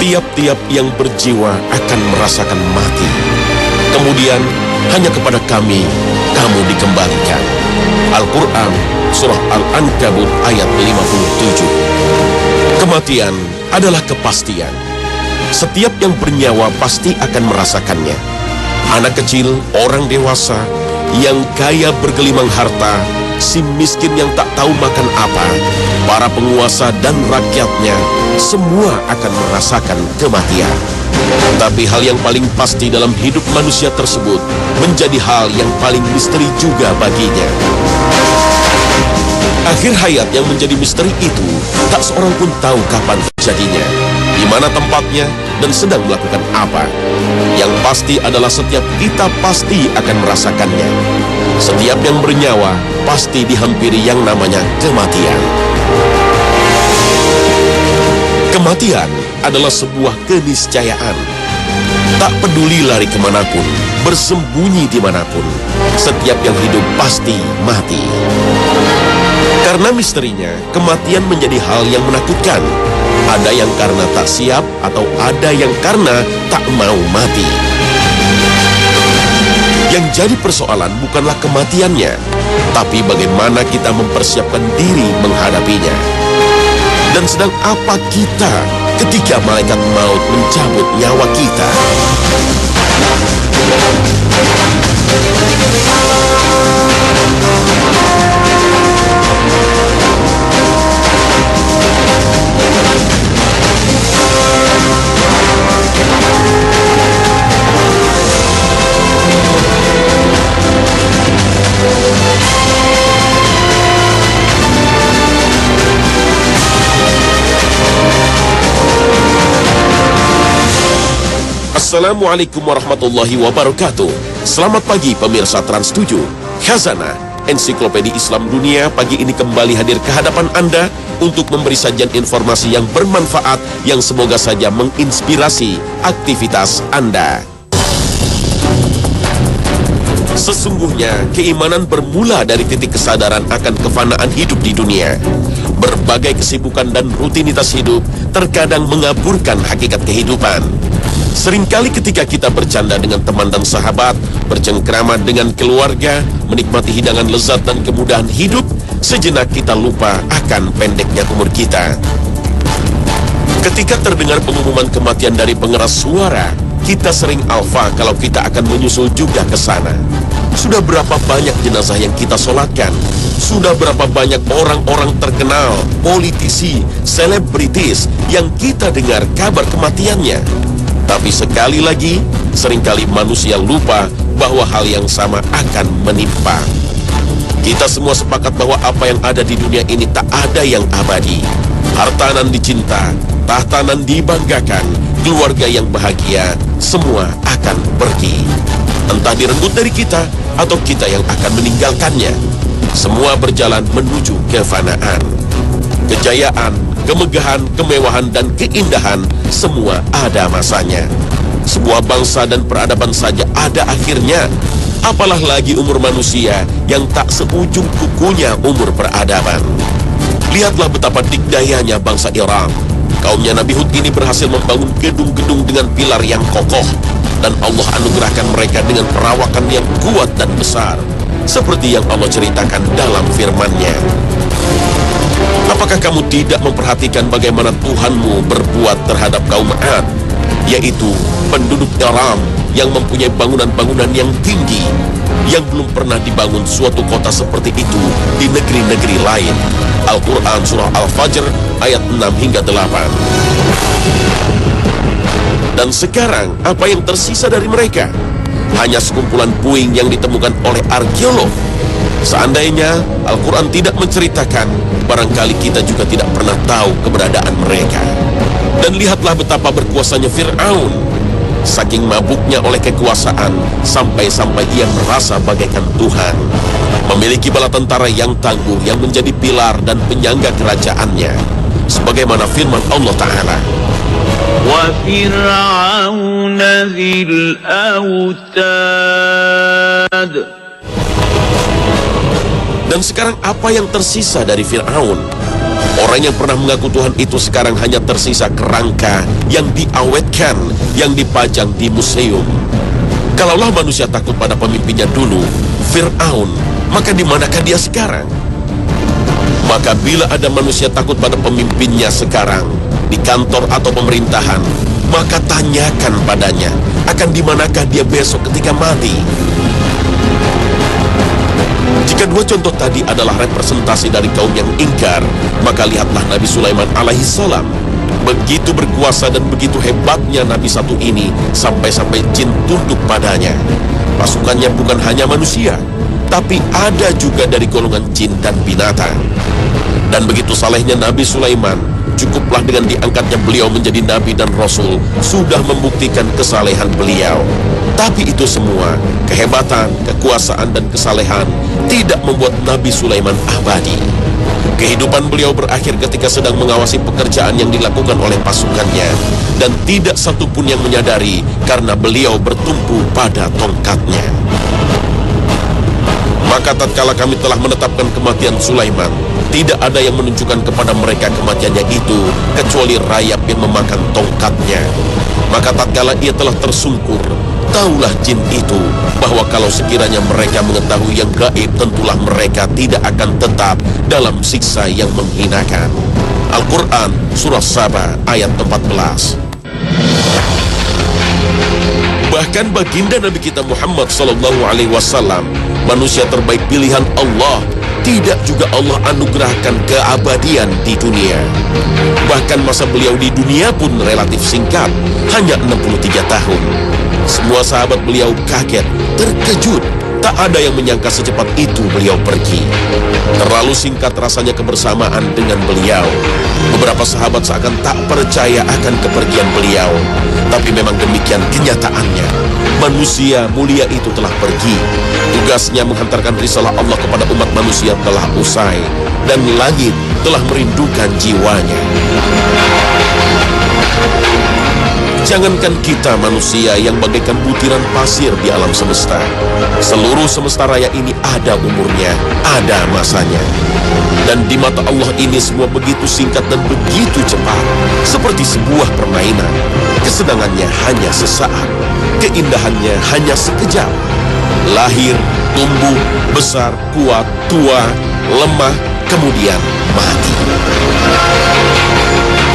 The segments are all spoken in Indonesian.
Tiap-tiap yang berjiwa akan merasakan mati. Kemudian hanya kepada kami kamu dikembalikan. Al-Quran Surah Al-Ankabut ayat 57. Kematian adalah kepastian. Setiap yang bernyawa pasti akan merasakannya. Anak kecil, orang dewasa, yang kaya bergelimang harta, si miskin yang tak tahu makan apa, para penguasa dan rakyatnya, semua akan merasakan kematian. Tapi hal yang paling pasti dalam hidup manusia tersebut menjadi hal yang paling misteri juga baginya. Akhir hayat yang menjadi misteri itu, tak seorang pun tahu kapan terjadinya, di mana tempatnya, dan sedang melakukan apa. Yang pasti adalah setiap kita pasti akan merasakannya. Setiap yang bernyawa pasti dihampiri yang namanya kematian. Kematian adalah sebuah keniscayaan. Tak peduli lari kemanapun, bersembunyi dimanapun, setiap yang hidup pasti mati. Karena misterinya, kematian menjadi hal yang menakutkan. Ada yang karena tak siap, atau ada yang karena tak mau mati. Yang jadi persoalan bukanlah kematiannya, tapi bagaimana kita mempersiapkan diri menghadapinya. Dan sedang apa kita ketika malaikat maut mencabut nyawa kita? Assalamualaikum warahmatullahi wabarakatuh. Selamat pagi pemirsa Trans 7. Khazanah, Ensiklopedia Islam Dunia pagi ini kembali hadir ke hadapan Anda untuk memberi sajian informasi yang bermanfaat yang semoga saja menginspirasi aktivitas Anda. Sesungguhnya keimanan bermula dari titik kesadaran akan kefanaan hidup di dunia. Berbagai kesibukan dan rutinitas hidup terkadang mengaburkan hakikat kehidupan. Seringkali ketika kita bercanda dengan teman dan sahabat, bercengkrama dengan keluarga, menikmati hidangan lezat dan kemudahan hidup, sejenak kita lupa akan pendeknya umur kita. Ketika terdengar pengumuman kematian dari pengeras suara, kita sering alfa kalau kita akan menyusul juga ke sana. Sudah berapa banyak jenazah yang kita solatkan? Sudah berapa banyak orang-orang terkenal, politisi, selebritis yang kita dengar kabar kematiannya? Tapi sekali lagi, seringkali manusia lupa bahwa hal yang sama akan menimpa. Kita semua sepakat bahwa apa yang ada di dunia ini tak ada yang abadi. Harta nan dicinta, tahta nan dibanggakan, keluarga yang bahagia, semua akan pergi. Entah direnggut dari kita, atau kita yang akan meninggalkannya. Semua berjalan menuju kefanaan. Kejayaan, kemegahan, kemewahan, dan keindahan semua ada masanya. Sebuah bangsa dan peradaban saja ada akhirnya. Apalah lagi umur manusia yang tak seujung kukunya umur peradaban. Lihatlah betapa dikdayanya bangsa Iran. Kaumnya Nabi Hud ini berhasil membangun gedung-gedung dengan pilar yang kokoh. Dan Allah anugerahkan mereka dengan perawakan yang kuat dan besar. Seperti yang Allah ceritakan dalam firman-Nya. Apakah kamu tidak memperhatikan bagaimana Tuhanmu berbuat terhadap kaum Ad, yaitu penduduk Aram yang mempunyai bangunan-bangunan yang tinggi, yang belum pernah dibangun suatu kota seperti itu di negeri-negeri lain. Al-Quran Surah Al-Fajr ayat 6 hingga 8. Dan sekarang apa yang tersisa dari mereka? Hanya sekumpulan puing yang ditemukan oleh arkeolog. Seandainya Al-Quran tidak menceritakan, barangkali kita juga tidak pernah tahu keberadaan mereka. Dan lihatlah betapa berkuasanya Fir'aun. Saking mabuknya oleh kekuasaan, sampai-sampai ia merasa bagaikan Tuhan. Memiliki bala tentara yang tangguh yang menjadi pilar dan penyangga kerajaannya. Sebagaimana firman Allah Ta'ala, Wa Fir'aun dzil autad. Dan sekarang apa yang tersisa dari Fir'aun? Orang yang pernah mengaku Tuhan itu sekarang hanya tersisa kerangka yang diawetkan, yang dipajang di museum. Kalaulah manusia takut pada pemimpinnya dulu, Fir'aun, maka di manakah dia sekarang? Maka bila ada manusia takut pada pemimpinnya sekarang, di kantor atau pemerintahan, maka tanyakan padanya, akan di manakah dia besok ketika mati? Jika dua contoh tadi adalah representasi dari kaum yang ingkar, maka lihatlah Nabi Sulaiman alaihissalam. Begitu berkuasa dan begitu hebatnya Nabi satu ini, sampai-sampai jin tunduk padanya. Pasukannya bukan hanya manusia, tapi ada juga dari golongan jin dan binatang. Dan begitu salehnya Nabi Sulaiman, cukuplah dengan diangkatnya beliau menjadi nabi dan rasul, sudah membuktikan kesalehan beliau. Tapi itu semua, kehebatan, kekuasaan, dan kesalehan tidak membuat Nabi Sulaiman abadi. Kehidupan beliau berakhir ketika sedang mengawasi pekerjaan yang dilakukan oleh pasukannya, dan tidak satupun yang menyadari karena beliau bertumpu pada tongkatnya. Maka tatkala kami telah menetapkan kematian Sulaiman, tidak ada yang menunjukkan kepada mereka kematiannya itu kecuali rayap yang memakan tongkatnya. Maka tatkala ia telah tersungkur, taulah jin itu bahwa kalau sekiranya mereka mengetahui yang gaib, tentulah mereka tidak akan tetap dalam siksa yang menghinakan. Al-Quran Surah Saba ayat 14. Bahkan baginda Nabi kita Muhammad SAW, manusia terbaik pilihan Allah, tidak juga Allah anugerahkan keabadian di dunia. Bahkan masa beliau di dunia pun relatif singkat, hanya 63 tahun. Semua sahabat beliau kaget, terkejut. Tak ada yang menyangka secepat itu beliau pergi. Terlalu singkat rasanya kebersamaan dengan beliau. Beberapa sahabat seakan tak percaya akan kepergian beliau. Tapi memang demikian kenyataannya. Manusia mulia itu telah pergi. Tugasnya menghantarkan risalah Allah kepada umat manusia telah usai. Dan langit telah merindukan jiwanya. Jangankan kita manusia yang bagaikan butiran pasir di alam semesta. Seluruh semesta raya ini ada umurnya, ada masanya. Dan di mata Allah ini semua begitu singkat dan begitu cepat, seperti sebuah permainan. Kesenangannya hanya sesaat, keindahannya hanya sekejap. Lahir, tumbuh, besar, kuat, tua, lemah, kemudian mati.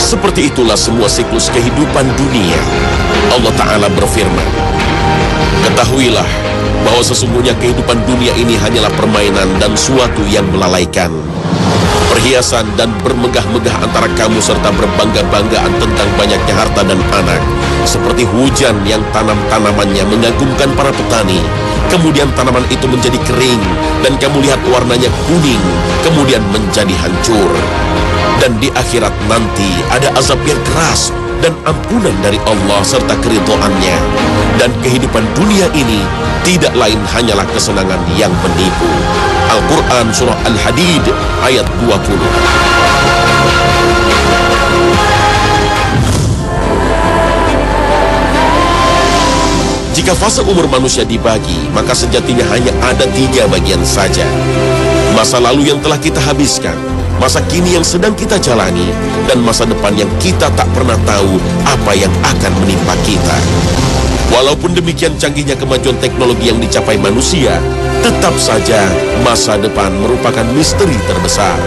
Seperti itulah semua siklus kehidupan dunia. Allah Ta'ala berfirman, ketahuilah bahwa sesungguhnya kehidupan dunia ini hanyalah permainan dan suatu yang melalaikan. Perhiasan dan bermegah-megah antara kamu serta berbangga-banggaan tentang banyaknya harta dan anak, seperti hujan yang tanam-tanamannya mengagumkan para petani. Kemudian tanaman itu menjadi kering dan kamu lihat warnanya kuning, kemudian menjadi hancur. Dan di akhirat nanti ada azab yang keras dan ampunan dari Allah serta keridhoannya. Dan kehidupan dunia ini tidak lain hanyalah kesenangan yang menipu. Al-Quran Surah Al-Hadid ayat 20. Jika fase umur manusia dibagi, maka sejatinya hanya ada 3 bagian saja. Masa lalu yang telah kita habiskan, masa kini yang sedang kita jalani, dan masa depan yang kita tak pernah tahu apa yang akan menimpa kita. Walaupun demikian canggihnya kemajuan teknologi yang dicapai manusia, tetap saja masa depan merupakan misteri terbesar.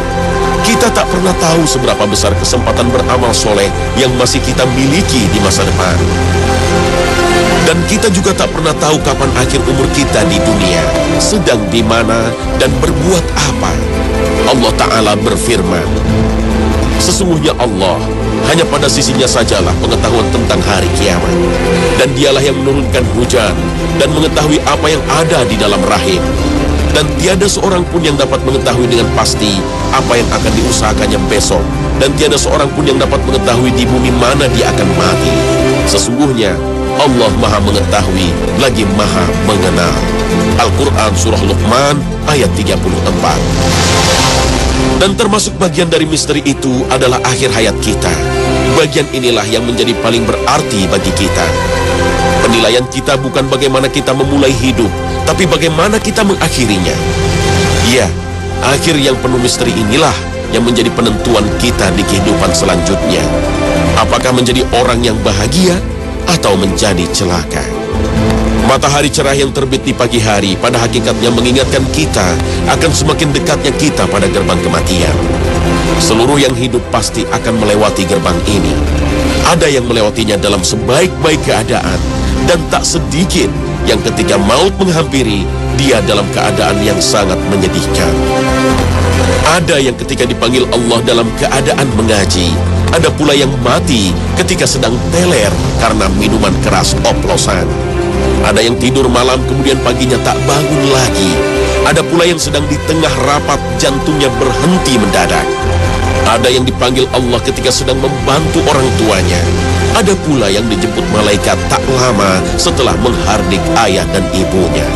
Kita tak pernah tahu seberapa besar kesempatan beramal soleh yang masih kita miliki di masa depan. Dan kita juga tak pernah tahu kapan akhir umur kita di dunia, sedang di mana dan berbuat apa. Allah Ta'ala berfirman, sesungguhnya Allah, hanya pada sisinya sajalah pengetahuan tentang hari kiamat. Dan dialah yang menurunkan hujan dan mengetahui apa yang ada di dalam rahim. Dan tiada seorang pun yang dapat mengetahui dengan pasti apa yang akan diusahakannya besok. Dan tiada seorang pun yang dapat mengetahui di bumi mana dia akan mati. Sesungguhnya Allah Maha Mengetahui lagi Maha Mengenal. Al-Quran Surah Luqman ayat 34. Dan termasuk bagian dari misteri itu adalah akhir hayat kita. Bagian inilah yang menjadi paling berarti bagi kita. Penilaian kita bukan bagaimana kita memulai hidup, tapi bagaimana kita mengakhirinya. Ya, akhir yang penuh misteri inilah yang menjadi penentuan kita di kehidupan selanjutnya. Apakah menjadi orang yang bahagia atau menjadi celaka? Matahari cerah yang terbit di pagi hari pada hakikatnya mengingatkan kita akan semakin dekatnya kita pada gerbang kematian. Seluruh yang hidup pasti akan melewati gerbang ini. Ada yang melewatinya dalam sebaik-baik keadaan, dan tak sedikit yang ketika maut menghampiri, dia dalam keadaan yang sangat menyedihkan. Ada yang ketika dipanggil Allah dalam keadaan mengaji. Ada pula yang mati ketika sedang teler karena minuman keras oplosan. Ada yang tidur malam kemudian paginya tak bangun lagi. Ada pula yang sedang di tengah rapat jantungnya berhenti mendadak. Ada yang dipanggil Allah ketika sedang membantu orang tuanya. Ada pula yang dijemput malaikat tak lama setelah menghardik ayah dan ibunya.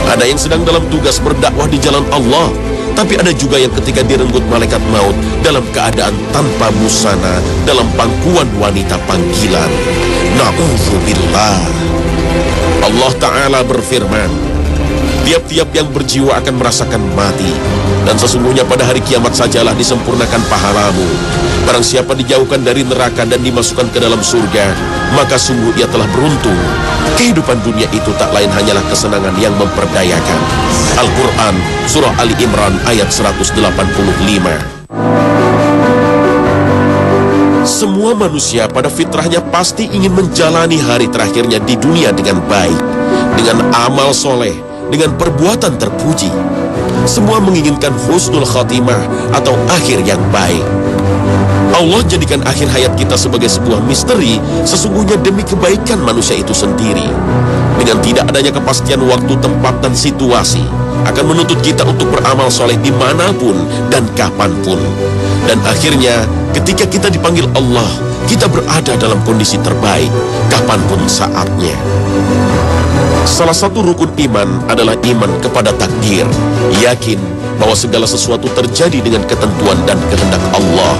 Ada yang sedang dalam tugas berdakwah di jalan Allah. Tapi ada juga yang ketika direnggut malaikat maut dalam keadaan tanpa busana dalam pangkuan wanita panggilan. Na'udzubillah. Allah Ta'ala berfirman, tiap-tiap yang berjiwa akan merasakan mati, dan sesungguhnya pada hari kiamat sajalah disempurnakan pahalamu. Barang siapa dijauhkan dari neraka dan dimasukkan ke dalam surga, maka sungguh ia telah beruntung. Kehidupan dunia itu tak lain hanyalah kesenangan yang memperdayakan. Al-Quran, Surah Ali Imran ayat 185. Semua manusia pada fitrahnya pasti ingin menjalani hari terakhirnya di dunia dengan baik, dengan amal soleh, dengan perbuatan terpuji. Semua menginginkan husnul khatimah atau akhir yang baik. Allah jadikan akhir hayat kita sebagai sebuah misteri, sesungguhnya demi kebaikan manusia itu sendiri. Dengan tidak adanya kepastian waktu, tempat, dan situasi, akan menuntut kita untuk beramal soleh dimanapun dan kapanpun. Dan akhirnya, ketika kita dipanggil Allah, kita berada dalam kondisi terbaik, kapanpun saatnya. Salah satu rukun iman adalah iman kepada takdir, yakin bahwa segala sesuatu terjadi dengan ketentuan dan kehendak Allah,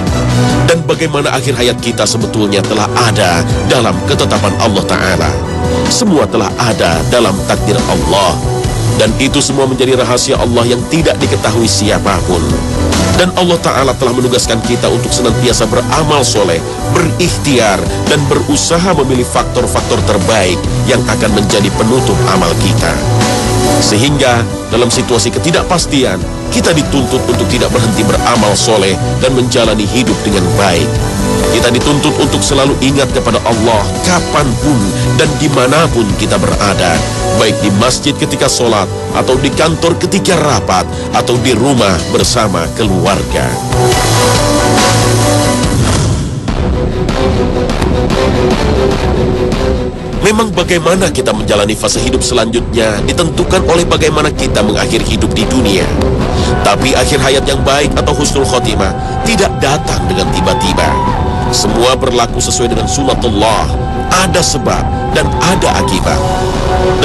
dan bagaimana akhir hayat kita sebetulnya telah ada dalam ketetapan Allah Ta'ala. Semua telah ada dalam takdir Allah, dan itu semua menjadi rahasia Allah yang tidak diketahui siapapun. Dan Allah Ta'ala telah menugaskan kita untuk senantiasa beramal soleh, berikhtiar, dan berusaha memilih faktor-faktor terbaik yang akan menjadi penutup amal kita. Sehingga dalam situasi ketidakpastian, kita dituntut untuk tidak berhenti beramal soleh dan menjalani hidup dengan baik. Kita dituntut untuk selalu ingat kepada Allah kapanpun dan dimanapun kita berada, baik di masjid ketika sholat, atau di kantor ketika rapat, atau di rumah bersama keluarga. Memang bagaimana kita menjalani fase hidup selanjutnya ditentukan oleh bagaimana kita mengakhiri hidup di dunia. Tapi akhir hayat yang baik atau husnul khotimah tidak datang dengan tiba-tiba. Semua berlaku sesuai dengan sunatullah, ada sebab dan ada akibat.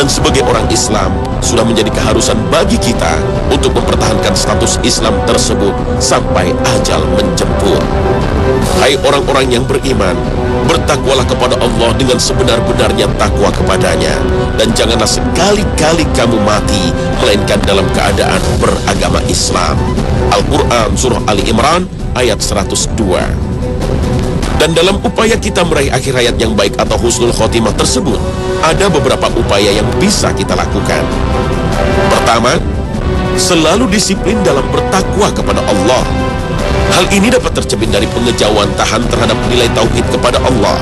Dan sebagai orang Islam, sudah menjadi keharusan bagi kita untuk mempertahankan status Islam tersebut sampai ajal menjemput. Hai orang-orang yang beriman, bertakwalah kepada Allah dengan sebenar-benarnya takwa kepadanya, dan janganlah sekali-kali kamu mati melainkan dalam keadaan beragama Islam. Al-Quran Surah Ali Imran ayat 102. Dan dalam upaya kita meraih akhir hayat yang baik atau husnul khotimah tersebut, ada beberapa upaya yang bisa kita lakukan. Pertama, selalu disiplin dalam bertakwa kepada Allah. Hal ini dapat tercermin dari pengejauhan tahan terhadap nilai tauhid kepada Allah.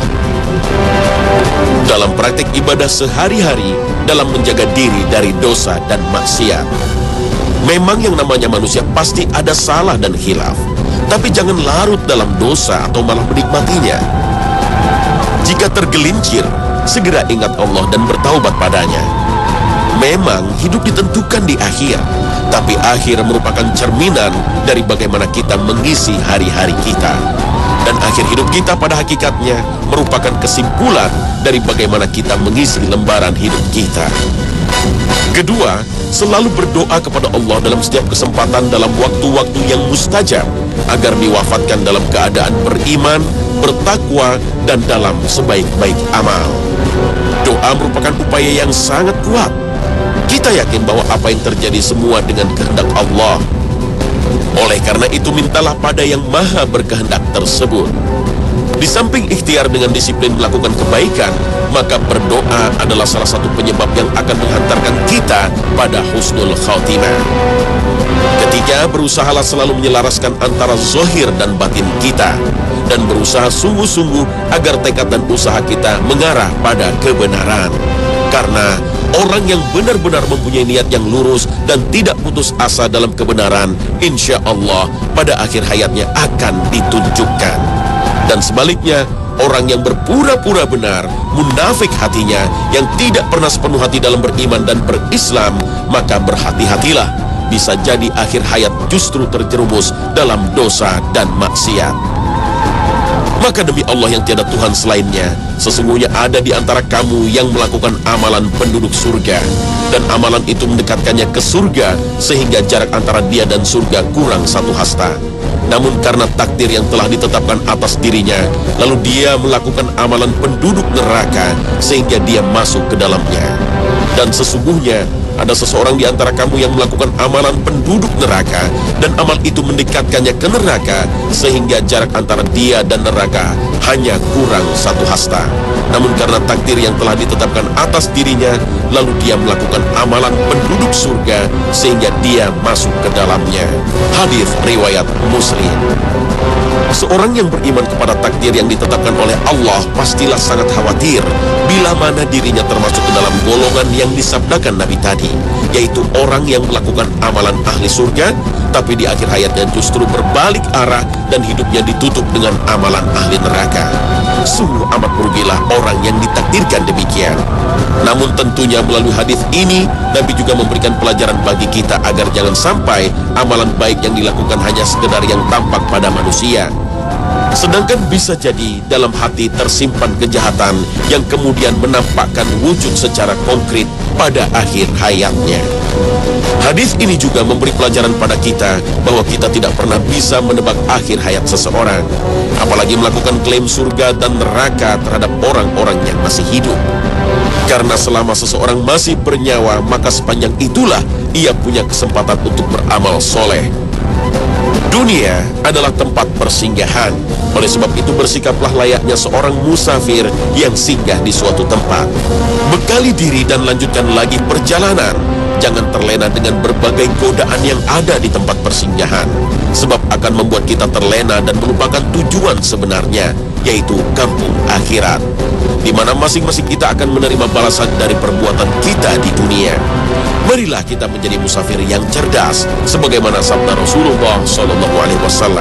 Dalam praktik ibadah sehari-hari, dalam menjaga diri dari dosa dan maksiat. Memang yang namanya manusia pasti ada salah dan khilaf, tapi jangan larut dalam dosa atau malah menikmatinya. Jika tergelincir, segera ingat Allah dan bertaubat padanya. Memang hidup ditentukan di akhir, tapi akhir merupakan cerminan dari bagaimana kita mengisi hari-hari kita. Dan akhir hidup kita pada hakikatnya merupakan kesimpulan dari bagaimana kita mengisi lembaran hidup kita. Kedua, selalu berdoa kepada Allah dalam setiap kesempatan dalam waktu-waktu yang mustajab, agar diwafatkan dalam keadaan beriman, bertakwa, dan dalam sebaik-baik amal. Doa merupakan upaya yang sangat kuat. Kita yakin bahwa apa yang terjadi semua dengan kehendak Allah. Oleh karena itu mintalah pada yang maha berkehendak tersebut. Di samping ikhtiar dengan disiplin melakukan kebaikan, maka berdoa adalah salah satu penyebab yang akan menghantarkan kita pada husnul khatimah. Ketiga, berusahalah selalu menyelaraskan antara zahir dan batin kita, dan berusaha sungguh-sungguh agar tekad dan usaha kita mengarah pada kebenaran. Karena orang yang benar-benar mempunyai niat yang lurus dan tidak putus asa dalam kebenaran, insya Allah pada akhir hayatnya akan ditunjukkan. Dan sebaliknya, orang yang berpura-pura benar, munafik hatinya, yang tidak pernah sepenuh hati dalam beriman dan berislam, maka berhati-hatilah, bisa jadi akhir hayat justru terjerumus dalam dosa dan maksiat. Maka demi Allah yang tiada Tuhan selainnya, sesungguhnya ada di antara kamu yang melakukan amalan penduduk surga, dan amalan itu mendekatkannya ke surga, sehingga jarak antara dia dan surga kurang 1 hasta. Namun karena takdir yang telah ditetapkan atas dirinya, lalu dia melakukan amalan penduduk neraka, sehingga dia masuk ke dalamnya. Dan sesungguhnya ada seseorang di antara kamu yang melakukan amalan penduduk neraka, dan amal itu mendekatkannya ke neraka, sehingga jarak antara dia dan neraka hanya kurang 1 hasta. Namun karena takdir yang telah ditetapkan atas dirinya, lalu dia melakukan amalan penduduk surga, sehingga dia masuk ke dalamnya. Hadis riwayat Muslim. Seorang yang beriman kepada takdir yang ditetapkan oleh Allah pastilah sangat khawatir bila mana dirinya termasuk ke dalam golongan yang disabdakan Nabi tadi, yaitu orang yang melakukan amalan ahli surga, tapi di akhir hayatnya justru berbalik arah dan hidupnya ditutup dengan amalan ahli neraka. Sungguh amat merugilah orang yang ditakdirkan demikian. Namun tentunya melalui hadis ini, Nabi juga memberikan pelajaran bagi kita agar jangan sampai amalan baik yang dilakukan hanya sekedar yang tampak pada manusia, sedangkan bisa jadi dalam hati tersimpan kejahatan yang kemudian menampakkan wujud secara konkret pada akhir hayatnya. Hadis ini juga memberi pelajaran pada kita bahwa kita tidak pernah bisa menebak akhir hayat seseorang, apalagi melakukan klaim surga dan neraka terhadap orang-orang yang masih hidup. Karena selama seseorang masih bernyawa, maka sepanjang itulah ia punya kesempatan untuk beramal soleh. Dunia adalah tempat persinggahan. Oleh sebab itu bersikaplah layaknya seorang musafir yang singgah di suatu tempat. Bekali diri dan lanjutkan lagi perjalanan. Jangan terlena dengan berbagai godaan yang ada di tempat persinggahan, sebab akan membuat kita terlena dan melupakan tujuan sebenarnya, yaitu kampung akhirat, di mana masing-masing kita akan menerima balasan dari perbuatan kita di dunia. Marilah kita menjadi musafir yang cerdas, sebagaimana sabda Rasulullah SAW.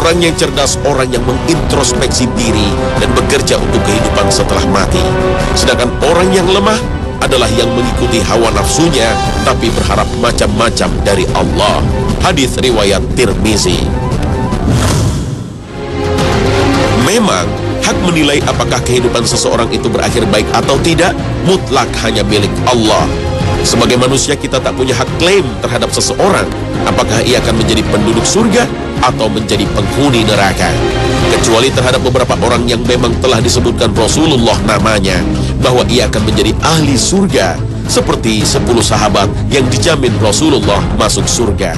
Orang yang cerdas, orang yang mengintrospeksi diri dan bekerja untuk kehidupan setelah mati. Sedangkan orang yang lemah adalah yang mengikuti hawa nafsunya, tapi berharap macam-macam dari Allah. Hadis riwayat Tirmizi. Memang hak menilai apakah kehidupan seseorang itu berakhir baik atau tidak mutlak hanya milik Allah. Sebagai manusia kita tak punya hak klaim terhadap seseorang, apakah ia akan menjadi penduduk surga atau menjadi penghuni neraka, kecuali terhadap beberapa orang yang memang telah disebutkan Rasulullah namanya, bahwa ia akan menjadi ahli surga, seperti 10 sahabat yang dijamin Rasulullah masuk surga.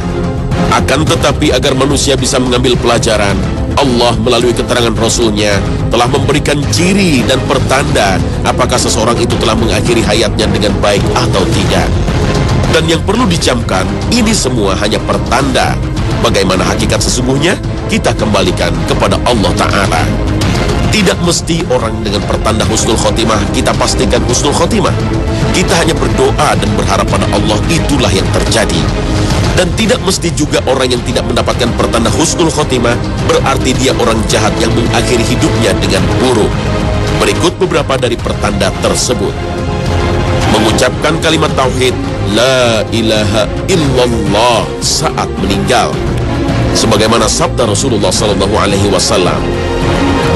Akan tetapi agar manusia bisa mengambil pelajaran, Allah melalui keterangan Rasulnya telah memberikan ciri dan pertanda apakah seseorang itu telah mengakhiri hayatnya dengan baik atau tidak. Dan yang perlu dicamkan, ini semua hanya pertanda. Bagaimana hakikat sesungguhnya, kita kembalikan kepada Allah Ta'ala. Tidak mesti orang dengan pertanda husnul khotimah kita pastikan husnul khotimah. Kita hanya berdoa dan berharap pada Allah, itulah yang terjadi. Dan tidak mesti juga orang yang tidak mendapatkan pertanda husnul khotimah berarti dia orang jahat yang mengakhiri hidupnya dengan buruk. Berikut beberapa dari pertanda tersebut. Mengucapkan kalimat tauhid La ilaha illallah saat meninggal, sebagaimana sabda Rasulullah SAW.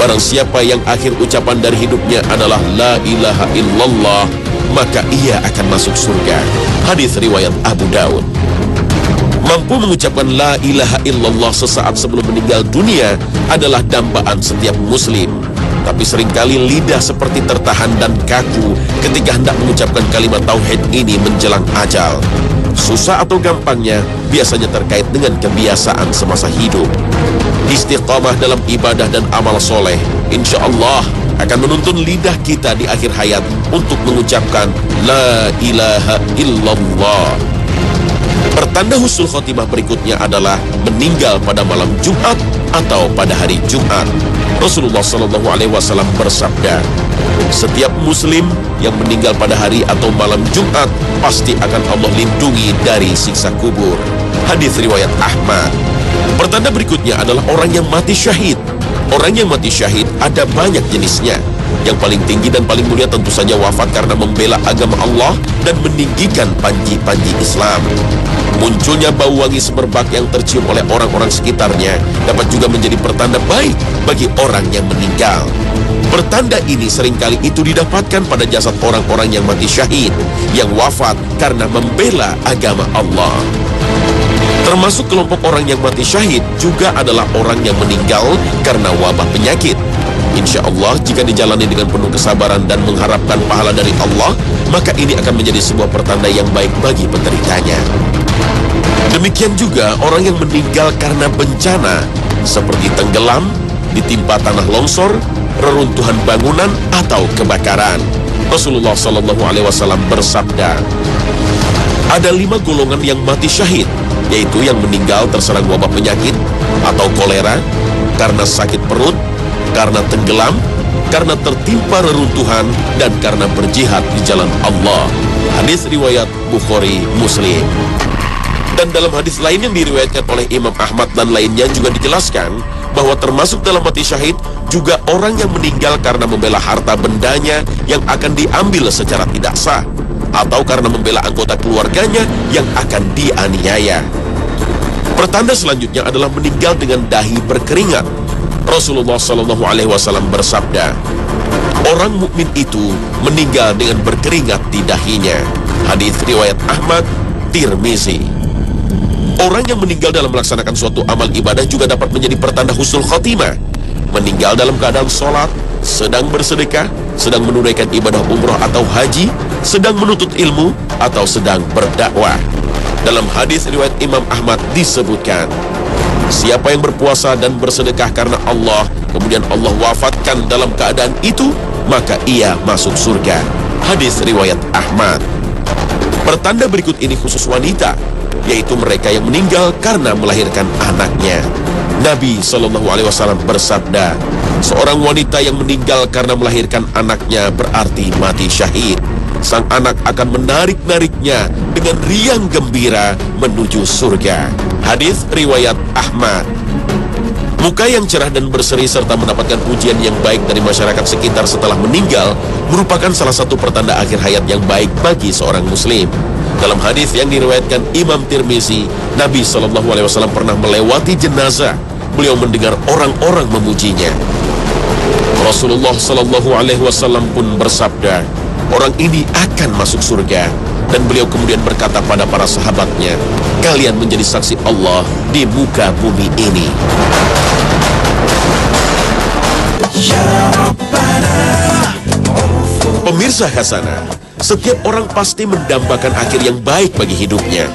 Barang siapa yang akhir ucapan dari hidupnya adalah La ilaha illallah, maka ia akan masuk surga. Hadis riwayat Abu Daud. Mampu mengucapkan La ilaha illallah sesaat sebelum meninggal dunia adalah dambaan setiap muslim. Tapi seringkali lidah seperti tertahan dan kaku ketika hendak mengucapkan kalimat tauhid ini menjelang ajal. Susah atau gampangnya biasanya terkait dengan kebiasaan semasa hidup. Istiqamah dalam ibadah dan amal soleh, insya Allah akan menuntun lidah kita di akhir hayat untuk mengucapkan La ilaha illallah. Pertanda husnul khotimah berikutnya adalah meninggal pada malam Jumat atau pada hari Jumat. Rasulullah SAW bersabda, setiap muslim yang meninggal pada hari atau malam Jumat pasti akan Allah lindungi dari siksa kubur. Hadis riwayat Ahmad. Pertanda berikutnya adalah orang yang mati syahid. Orang yang mati syahid ada banyak jenisnya. Yang paling tinggi dan paling mulia tentu saja wafat karena membela agama Allah dan meninggikan panji-panji Islam. Munculnya bau wangi semerbak yang tercium oleh orang-orang sekitarnya dapat juga menjadi pertanda baik bagi orang yang meninggal. Pertanda ini seringkali itu didapatkan pada jasad orang-orang yang mati syahid, yang wafat karena membela agama Allah. Termasuk kelompok orang yang mati syahid juga adalah orang yang meninggal karena wabah penyakit. Insya Allah jika dijalani dengan penuh kesabaran dan mengharapkan pahala dari Allah, maka ini akan menjadi sebuah pertanda yang baik bagi penderitanya. Demikian juga orang yang meninggal karena bencana seperti tenggelam, ditimpa tanah longsor, reruntuhan bangunan atau kebakaran. Rasulullah SAW bersabda, ada 5 golongan yang mati syahid, yaitu yang meninggal terserang wabah penyakit atau kolera, karena sakit perut, karena tenggelam, karena tertimpa reruntuhan, dan karena berjihad di jalan Allah. Hadis riwayat Bukhari Muslim. Dan dalam hadis lain yang diriwayatkan oleh Imam Ahmad dan lainnya juga dijelaskan bahwa termasuk dalam mati syahid juga orang yang meninggal karena membela harta bendanya yang akan diambil secara tidak sah, atau karena membela anggota keluarganya yang akan dianiaya. Pertanda selanjutnya adalah meninggal dengan dahi berkeringat. Rasulullah SAW bersabda, orang mukmin itu meninggal dengan berkeringat di dahinya. Hadis riwayat Ahmad, Tirmizi. Orang yang meninggal dalam melaksanakan suatu amal ibadah juga dapat menjadi pertanda husnul khotimah. Meninggal dalam keadaan sholat, sedang bersedekah, sedang menunaikan ibadah umroh atau haji, sedang menuntut ilmu, atau sedang berdakwah. Dalam hadis riwayat Imam Ahmad disebutkan, siapa yang berpuasa dan bersedekah karena Allah, kemudian Allah wafatkan dalam keadaan itu, maka ia masuk surga. Hadis riwayat Ahmad. Pertanda berikut ini khusus wanita, yaitu mereka yang meninggal karena melahirkan anaknya. Nabi SAW bersabda, seorang wanita yang meninggal karena melahirkan anaknya berarti mati syahid. Sang anak akan menarik-nariknya dengan riang gembira menuju surga. Hadis riwayat Ahmad. Muka yang cerah dan berseri serta mendapatkan pujian yang baik dari masyarakat sekitar setelah meninggal merupakan salah satu pertanda akhir hayat yang baik bagi seorang muslim. Dalam hadis yang diriwayatkan Imam Tirmizi, Nabi SAW pernah melewati jenazah. Beliau mendengar orang-orang memujinya. Rasulullah SAW pun bersabda, orang ini akan masuk surga. Dan beliau kemudian berkata pada para sahabatnya, kalian menjadi saksi Allah di muka bumi ini. Pemirsa Hasanah, setiap orang pasti mendambakan akhir yang baik bagi hidupnya.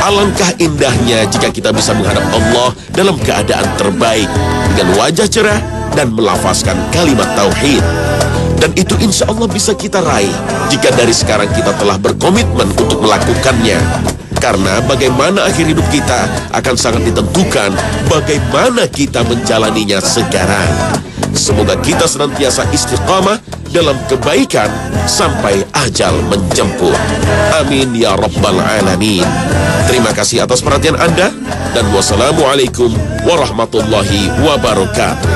Alangkah indahnya jika kita bisa menghadap Allah dalam keadaan terbaik, dengan wajah cerah dan melafazkan kalimat tauhid. Dan itu insya Allah bisa kita raih jika dari sekarang kita telah berkomitmen untuk melakukannya. Karena bagaimana akhir hidup kita akan sangat ditentukan bagaimana kita menjalaninya sekarang. Semoga kita senantiasa istiqamah dalam kebaikan sampai ajal menjemput. Amin ya rabbal alamin. Terima kasih atas perhatian Anda, dan wassalamualaikum warahmatullahi wabarakatuh.